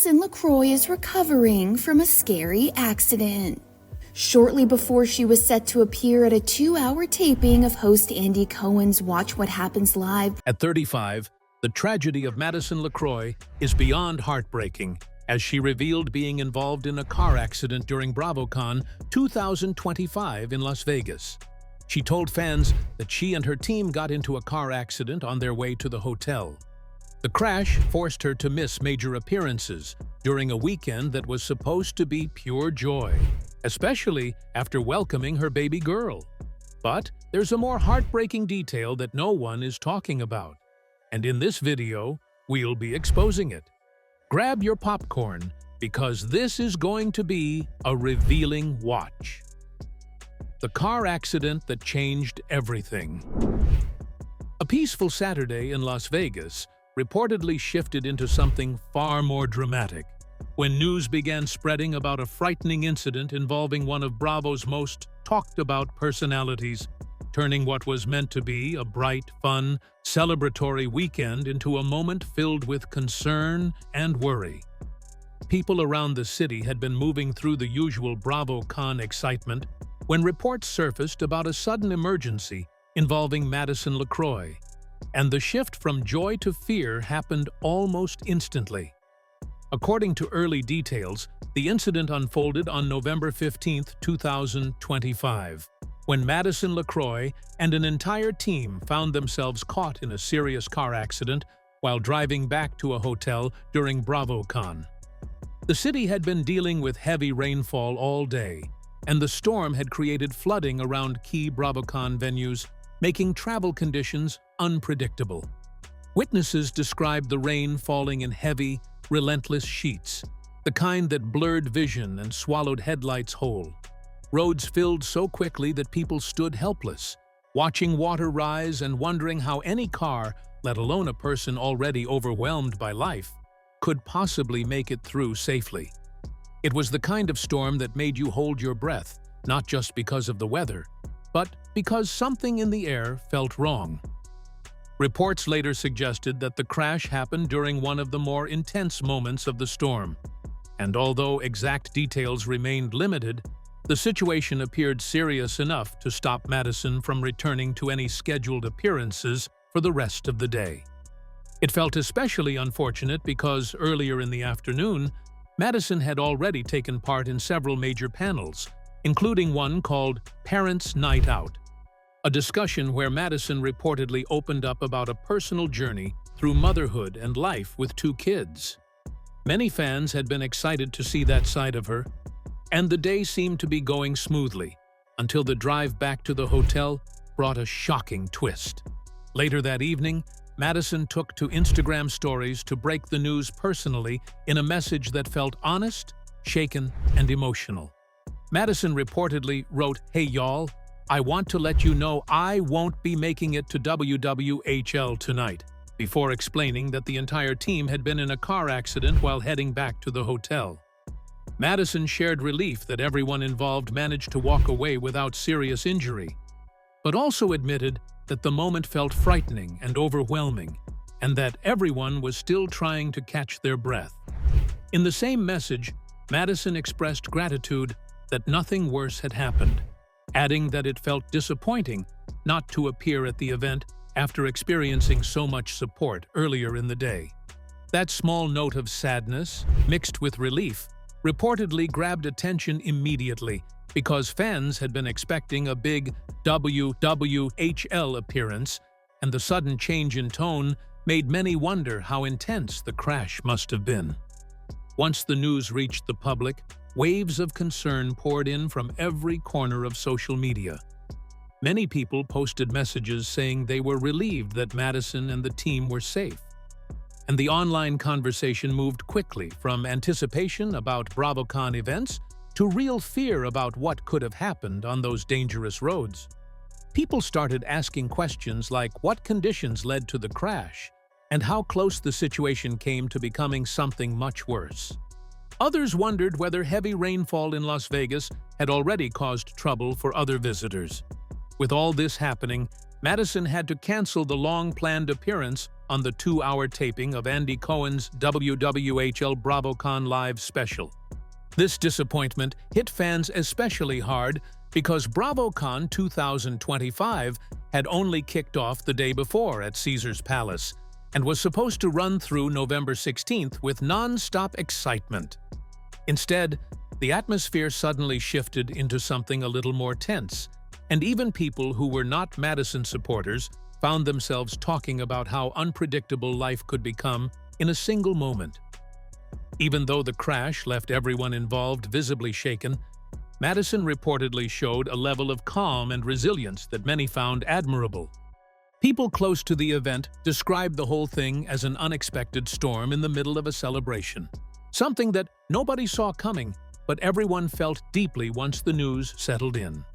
Madison LeCroy is recovering from a scary accident. Shortly before she was set to appear at a 2-hour taping of host Andy Cohen's Watch What Happens Live. At 35, the tragedy of Madison LeCroy is beyond heartbreaking, as she revealed being involved in a car accident during BravoCon 2025 in Las Vegas. She told fans that she and her team got into a car accident on their way to the hotel. The crash forced her to miss major appearances during a weekend that was supposed to be pure joy, especially after welcoming her baby girl. But there's a more heartbreaking detail that no one is talking about, and in this video, we'll be exposing it. Grab your popcorn, because this is going to be a revealing watch. The car accident that changed everything. A peaceful Saturday in Las Vegas reportedly shifted into something far more dramatic when news began spreading about a frightening incident involving one of Bravo's most talked-about personalities, turning what was meant to be a bright, fun, celebratory weekend into a moment filled with concern and worry. People around the city had been moving through the usual BravoCon excitement when reports surfaced about a sudden emergency involving Madison LeCroy, and the shift from joy to fear happened almost instantly. According to early details, the incident unfolded on November 15, 2025, when Madison LeCroy and an entire team found themselves caught in a serious car accident while driving back to a hotel during BravoCon. The city had been dealing with heavy rainfall all day, and the storm had created flooding around key BravoCon venues, making travel conditions unpredictable. Witnesses described the rain falling in heavy, relentless sheets, the kind that blurred vision and swallowed headlights whole. Roads filled so quickly that people stood helpless, watching water rise and wondering how any car, let alone a person already overwhelmed by life, could possibly make it through safely. It was the kind of storm that made you hold your breath, not just because of the weather, but because something in the air felt wrong. Reports later suggested that the crash happened during one of the more intense moments of the storm, and although exact details remained limited, the situation appeared serious enough to stop Madison from returning to any scheduled appearances for the rest of the day. It felt especially unfortunate because earlier in the afternoon, Madison had already taken part in several major panels, including one called Parents' Night Out, a discussion where Madison reportedly opened up about a personal journey through motherhood and life with 2 kids. Many fans had been excited to see that side of her, and the day seemed to be going smoothly, until the drive back to the hotel brought a shocking twist. Later that evening, Madison took to Instagram stories to break the news personally in a message that felt honest, shaken, and emotional. Madison reportedly wrote, "Hey y'all, I want to let you know I won't be making it to WWHL tonight," before explaining that the entire team had been in a car accident while heading back to the hotel. Madison shared relief that everyone involved managed to walk away without serious injury, but also admitted that the moment felt frightening and overwhelming, and that everyone was still trying to catch their breath. In the same message, Madison expressed gratitude that nothing worse had happened, adding that it felt disappointing not to appear at the event after experiencing so much support earlier in the day. That small note of sadness, mixed with relief, reportedly grabbed attention immediately because fans had been expecting a big WWHL appearance, and the sudden change in tone made many wonder how intense the crash must have been. Once the news reached the public, waves of concern poured in from every corner of social media. Many people posted messages saying they were relieved that Madison and the team were safe. And the online conversation moved quickly from anticipation about BravoCon events to real fear about what could have happened on those dangerous roads. People started asking questions like what conditions led to the crash and how close the situation came to becoming something much worse. Others wondered whether heavy rainfall in Las Vegas had already caused trouble for other visitors. With all this happening, Madison had to cancel the long-planned appearance on the 2-hour taping of Andy Cohen's WWHL BravoCon Live special. This disappointment hit fans especially hard because BravoCon 2025 had only kicked off the day before at Caesars Palace and was supposed to run through November 16th with non-stop excitement. Instead, the atmosphere suddenly shifted into something a little more tense, and even people who were not Madison supporters found themselves talking about how unpredictable life could become in a single moment. Even though the crash left everyone involved visibly shaken, Madison reportedly showed a level of calm and resilience that many found admirable. People close to the event described the whole thing as an unexpected storm in the middle of a celebration, something that nobody saw coming, but everyone felt deeply once the news settled in.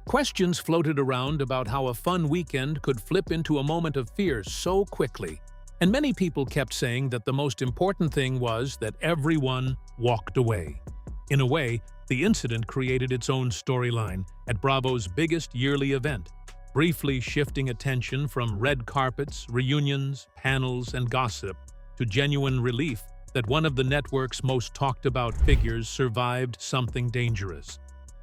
Questions floated around about how a fun weekend could flip into a moment of fear so quickly, and many people kept saying that the most important thing was that everyone walked away. In a way, the incident created its own storyline at Bravo's biggest yearly event, briefly shifting attention from red carpets, reunions, panels, and gossip to genuine relief that one of the network's most talked-about figures survived something dangerous.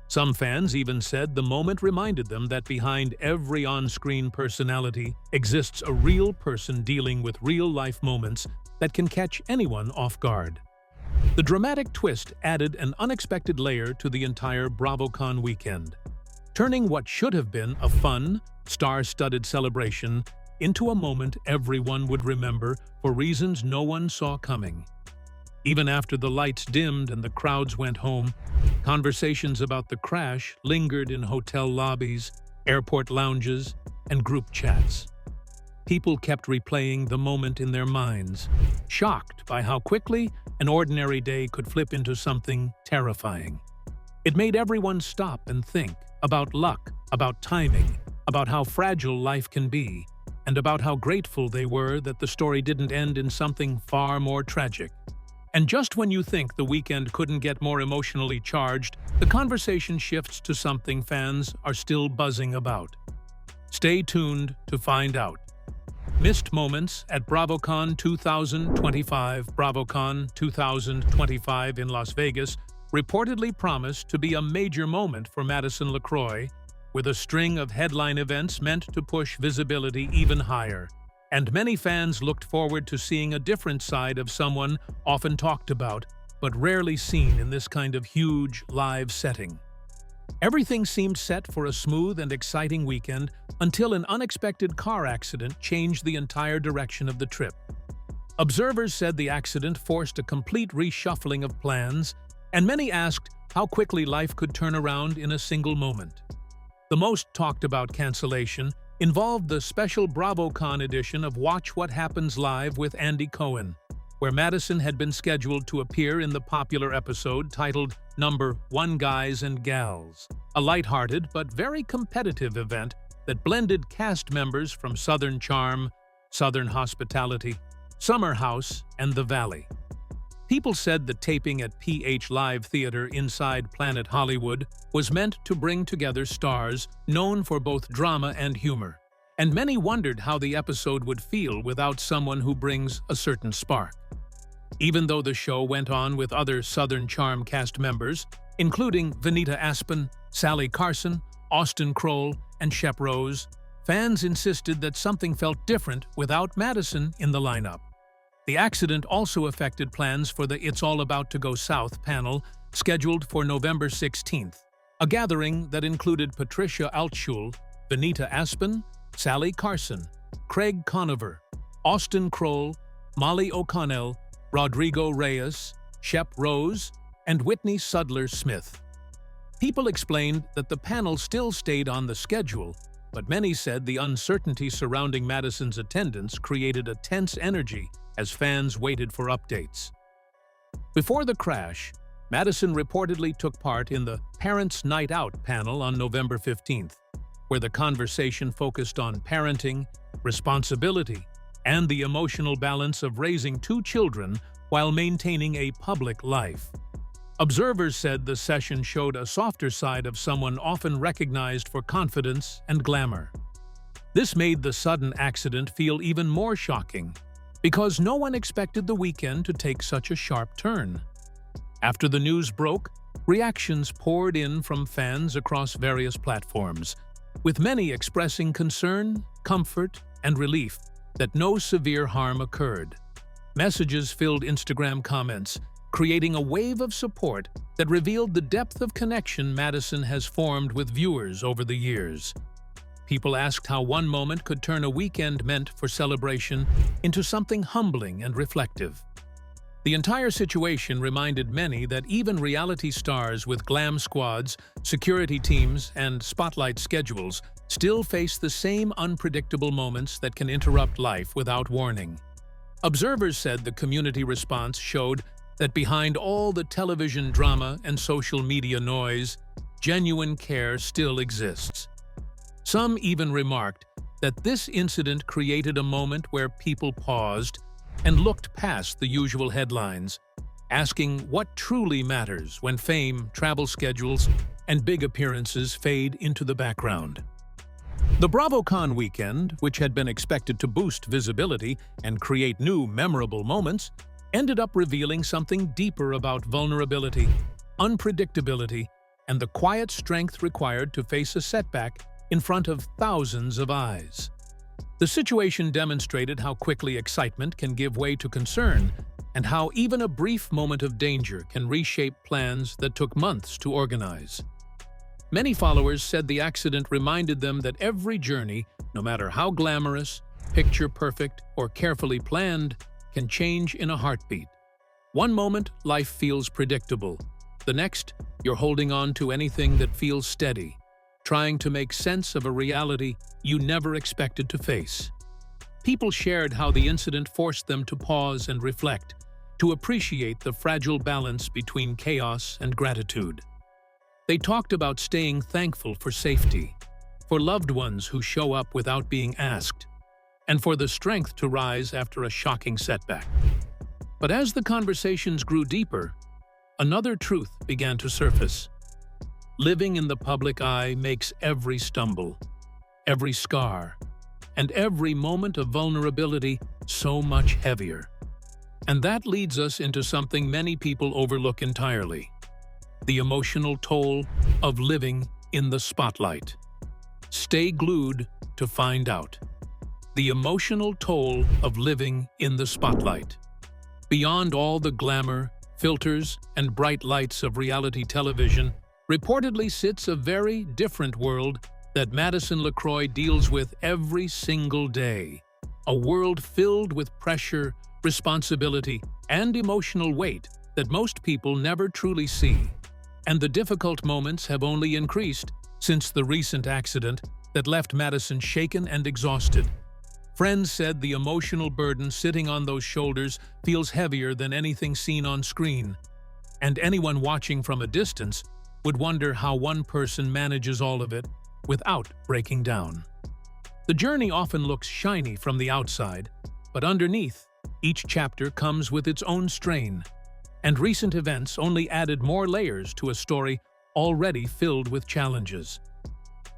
Some fans even said the moment reminded them that behind every on-screen personality exists a real person dealing with real-life moments that can catch anyone off guard. The dramatic twist added an unexpected layer to the entire BravoCon weekend, turning what should have been a fun, star-studded celebration into a moment everyone would remember for reasons no one saw coming. Even after the lights dimmed and the crowds went home, conversations about the crash lingered in hotel lobbies, airport lounges, and group chats. People kept replaying the moment in their minds, shocked by how quickly an ordinary day could flip into something terrifying. It made everyone stop and think about luck, about timing, about how fragile life can be, and about how grateful they were that the story didn't end in something far more tragic. And just when you think the weekend couldn't get more emotionally charged, the conversation shifts to something fans are still buzzing about. Stay tuned to find out. Missed moments at BravoCon 2025. BravoCon 2025 in Las Vegas reportedly promised to be a major moment for Madison LeCroy, with a string of headline events meant to push visibility even higher. And many fans looked forward to seeing a different side of someone often talked about, but rarely seen in this kind of huge, live setting. Everything seemed set for a smooth and exciting weekend until an unexpected car accident changed the entire direction of the trip. Observers said the accident forced a complete reshuffling of plans, and many asked how quickly life could turn around in a single moment. The most talked-about cancellation involved the special BravoCon edition of Watch What Happens Live with Andy Cohen, where Madison had been scheduled to appear in the popular episode titled Number 1 Guys and Gals, a lighthearted but very competitive event that blended cast members from Southern Charm, Southern Hospitality, Summer House, and The Valley. People said the taping at PH Live Theater inside Planet Hollywood was meant to bring together stars known for both drama and humor, and many wondered how the episode would feel without someone who brings a certain spark. Even though the show went on with other Southern Charm cast members, including Vanita Aspen, Sally Carson, Austin Kroll, and Shep Rose, fans insisted that something felt different without Madison in the lineup. The accident also affected plans for the It's All About to Go South panel, scheduled for November 16th, a gathering that included Patricia Altschul, Vanita Aspen, Sally Carson, Craig Conover, Austin Kroll, Molly O'Connell, Rodrigo Reyes, Shep Rose, and Whitney Sudler-Smith. People explained that the panel still stayed on the schedule, but many said the uncertainty surrounding Madison's attendance created a tense energy as fans waited for updates. Before the crash, Madison reportedly took part in the Parents' Night Out panel on November 15th, where the conversation focused on parenting, responsibility, and the emotional balance of raising 2 children while maintaining a public life. Observers said the session showed a softer side of someone often recognized for confidence and glamour. This made the sudden accident feel even more shocking, because no one expected the weekend to take such a sharp turn. After the news broke, reactions poured in from fans across various platforms, with many expressing concern, comfort, and relief that no severe harm occurred. Messages filled Instagram comments, creating a wave of support that revealed the depth of connection Madison has formed with viewers over the years. People asked how one moment could turn a weekend meant for celebration into something humbling and reflective. The entire situation reminded many that even reality stars with glam squads, security teams, and spotlight schedules still face the same unpredictable moments that can interrupt life without warning. Observers said the community response showed that behind all the television drama and social media noise, genuine care still exists. Some even remarked that this incident created a moment where people paused and looked past the usual headlines, asking what truly matters when fame, travel schedules, and big appearances fade into the background. The BravoCon weekend, which had been expected to boost visibility and create new memorable moments, ended up revealing something deeper about vulnerability, unpredictability, and the quiet strength required to face a setback in front of thousands of eyes. The situation demonstrated how quickly excitement can give way to concern, and how even a brief moment of danger can reshape plans that took months to organize. Many followers said the accident reminded them that every journey, no matter how glamorous, picture-perfect, or carefully planned, can change in a heartbeat. One moment, life feels predictable. The next, you're holding on to anything that feels steady, trying to make sense of a reality you never expected to face. People shared how the incident forced them to pause and reflect, to appreciate the fragile balance between chaos and gratitude. They talked about staying thankful for safety, for loved ones who show up without being asked, and for the strength to rise after a shocking setback. But as the conversations grew deeper, another truth began to surface. Living in the public eye makes every stumble, every scar, and every moment of vulnerability so much heavier. And that leads us into something many people overlook entirely: the emotional toll of living in the spotlight. Stay glued to find out. The emotional toll of living in the spotlight. Beyond all the glamour, filters, and bright lights of reality television, reportedly sits a very different world that Madison LeCroy deals with every single day. A world filled with pressure, responsibility, and emotional weight that most people never truly see. And the difficult moments have only increased since the recent accident that left Madison shaken and exhausted. Friends said the emotional burden sitting on those shoulders feels heavier than anything seen on screen. And anyone watching from a distance would wonder how one person manages all of it without breaking down. The journey often looks shiny from the outside, but underneath, each chapter comes with its own strain, and recent events only added more layers to a story already filled with challenges.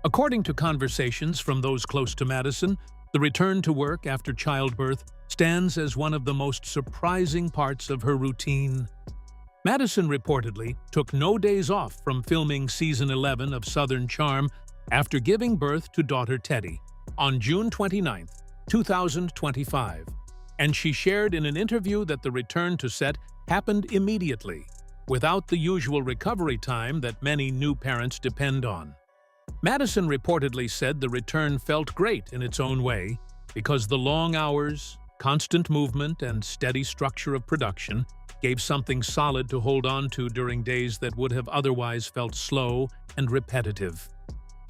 According to conversations from those close to Madison, the return to work after childbirth stands as one of the most surprising parts of her routine. Madison reportedly took no days off from filming season 11 of Southern Charm after giving birth to daughter Teddy on June 29, 2025, and she shared in an interview that the return to set happened immediately, without the usual recovery time that many new parents depend on. Madison reportedly said the return felt great in its own way because the long hours, constant movement, and steady structure of production gave something solid to hold on to during days that would have otherwise felt slow and repetitive.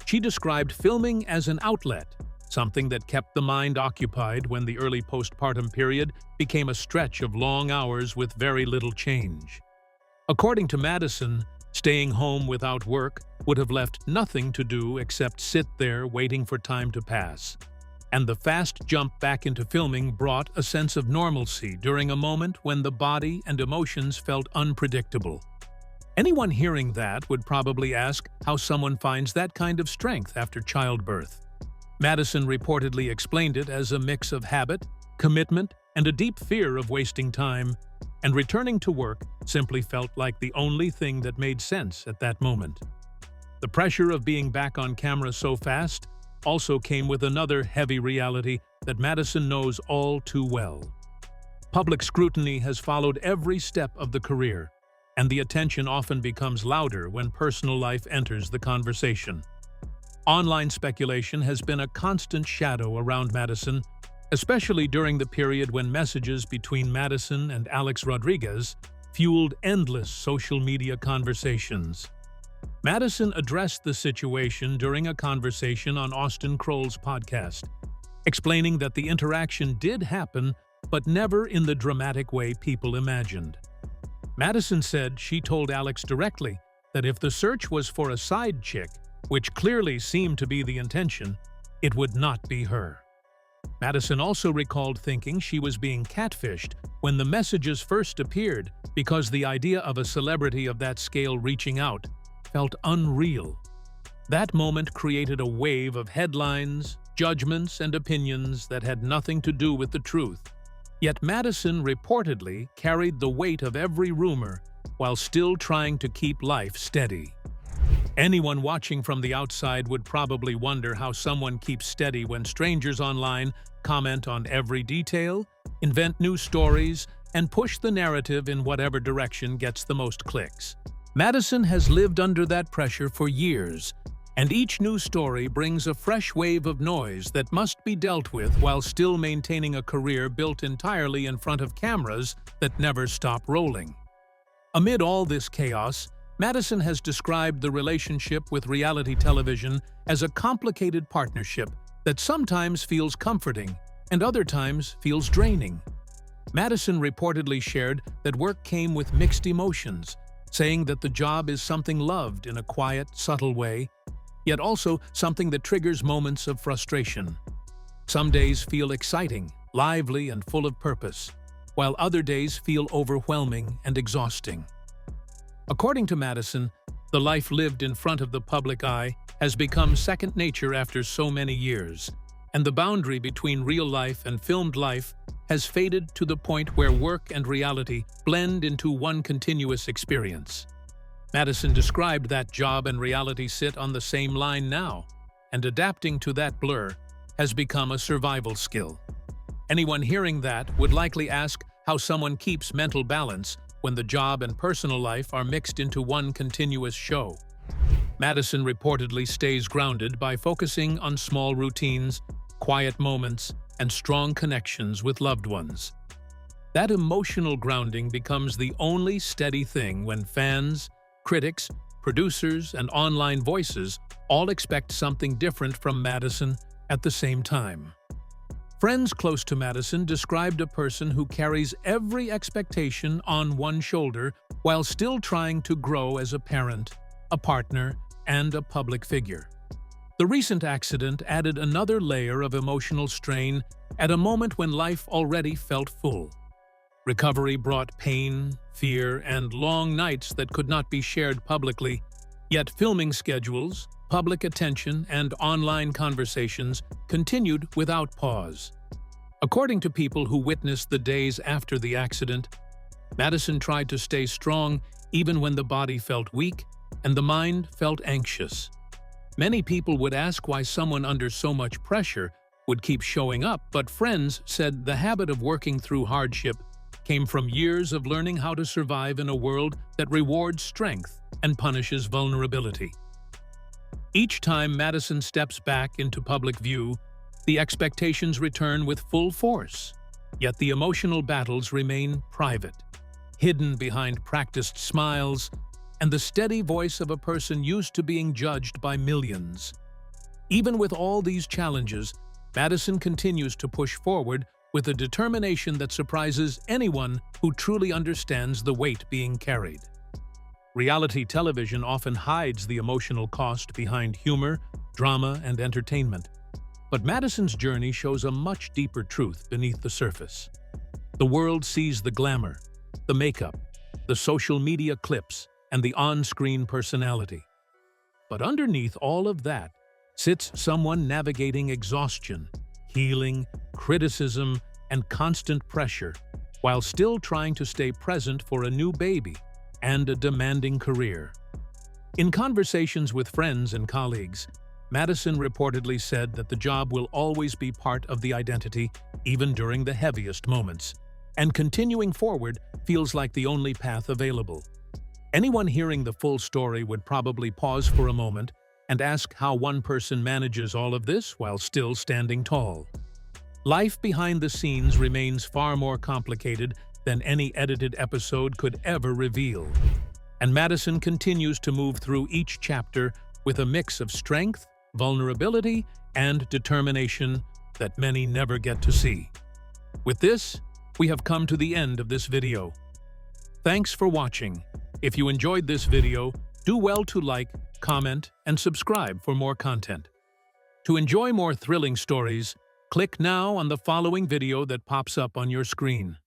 She described filming as an outlet, something that kept the mind occupied when the early postpartum period became a stretch of long hours with very little change. According to Madison, staying home without work would have left nothing to do except sit there waiting for time to pass. And the fast jump back into filming brought a sense of normalcy during a moment when the body and emotions felt unpredictable. Anyone hearing that would probably ask how someone finds that kind of strength after childbirth. Madison reportedly explained it as a mix of habit, commitment, and a deep fear of wasting time, and returning to work simply felt like the only thing that made sense at that moment. The pressure of being back on camera so fast also came with another heavy reality that Madison knows all too well. Public scrutiny has followed every step of the career, and the attention often becomes louder when personal life enters the conversation. Online speculation has been a constant shadow around Madison, especially during the period when messages between Madison and Alex Rodriguez fueled endless social media conversations. Madison addressed the situation during a conversation on Austin Kroll's podcast, explaining that the interaction did happen, but never in the dramatic way people imagined. Madison said she told Alex directly that if the search was for a side chick, which clearly seemed to be the intention, it would not be her. Madison also recalled thinking she was being catfished when the messages first appeared because the idea of a celebrity of that scale reaching out felt unreal. That moment created a wave of headlines, judgments, and opinions that had nothing to do with the truth. Yet Madison reportedly carried the weight of every rumor while still trying to keep life steady. Anyone watching from the outside would probably wonder how someone keeps steady when strangers online comment on every detail, invent new stories, and push the narrative in whatever direction gets the most clicks. Madison has lived under that pressure for years, and each new story brings a fresh wave of noise that must be dealt with while still maintaining a career built entirely in front of cameras that never stop rolling. Amid all this chaos, Madison has described the relationship with reality television as a complicated partnership that sometimes feels comforting and other times feels draining. Madison reportedly shared that work came with mixed emotions, saying that the job is something loved in a quiet, subtle way, yet also something that triggers moments of frustration. Some days feel exciting, lively, and full of purpose, while other days feel overwhelming and exhausting. According to Madison, the life lived in front of the public eye has become second nature after so many years, and the boundary between real life and filmed life has faded to the point where work and reality blend into one continuous experience. Madison described that job and reality sit on the same line now, and adapting to that blur has become a survival skill. Anyone hearing that would likely ask how someone keeps mental balance when the job and personal life are mixed into one continuous show. Madison reportedly stays grounded by focusing on small routines, quiet moments, and strong connections with loved ones. That emotional grounding becomes the only steady thing when fans, critics, producers, and online voices all expect something different from Madison at the same time. Friends close to Madison described a person who carries every expectation on one shoulder while still trying to grow as a parent, a partner, and a public figure. The recent accident added another layer of emotional strain at a moment when life already felt full. Recovery brought pain, fear, and long nights that could not be shared publicly, yet filming schedules, public attention, and online conversations continued without pause. According to people who witnessed the days after the accident, Madison tried to stay strong even when the body felt weak and the mind felt anxious. Many people would ask why someone under so much pressure would keep showing up, but friends said the habit of working through hardship came from years of learning how to survive in a world that rewards strength and punishes vulnerability. Each time Madison steps back into public view, the expectations return with full force, yet the emotional battles remain private, hidden behind practiced smiles and the steady voice of a person used to being judged by millions. Even with all these challenges, Madison continues to push forward with a determination that surprises anyone who truly understands the weight being carried. Reality television often hides the emotional cost behind humor, drama, and entertainment. But Madison's journey shows a much deeper truth beneath the surface. The world sees the glamour, the makeup, the social media clips, and the on-screen personality. But underneath all of that sits someone navigating exhaustion, healing, criticism, and constant pressure, while still trying to stay present for a new baby and a demanding career. In conversations with friends and colleagues, Madison reportedly said that the job will always be part of the identity, even during the heaviest moments, and continuing forward feels like the only path available. Anyone hearing the full story would probably pause for a moment and ask how one person manages all of this while still standing tall. Life behind the scenes remains far more complicated than any edited episode could ever reveal. And Madison continues to move through each chapter with a mix of strength, vulnerability, and determination that many never get to see. With this, we have come to the end of this video. Thanks for watching. If you enjoyed this video, do well to like, comment, and subscribe for more content. To enjoy more thrilling stories, click now on the following video that pops up on your screen.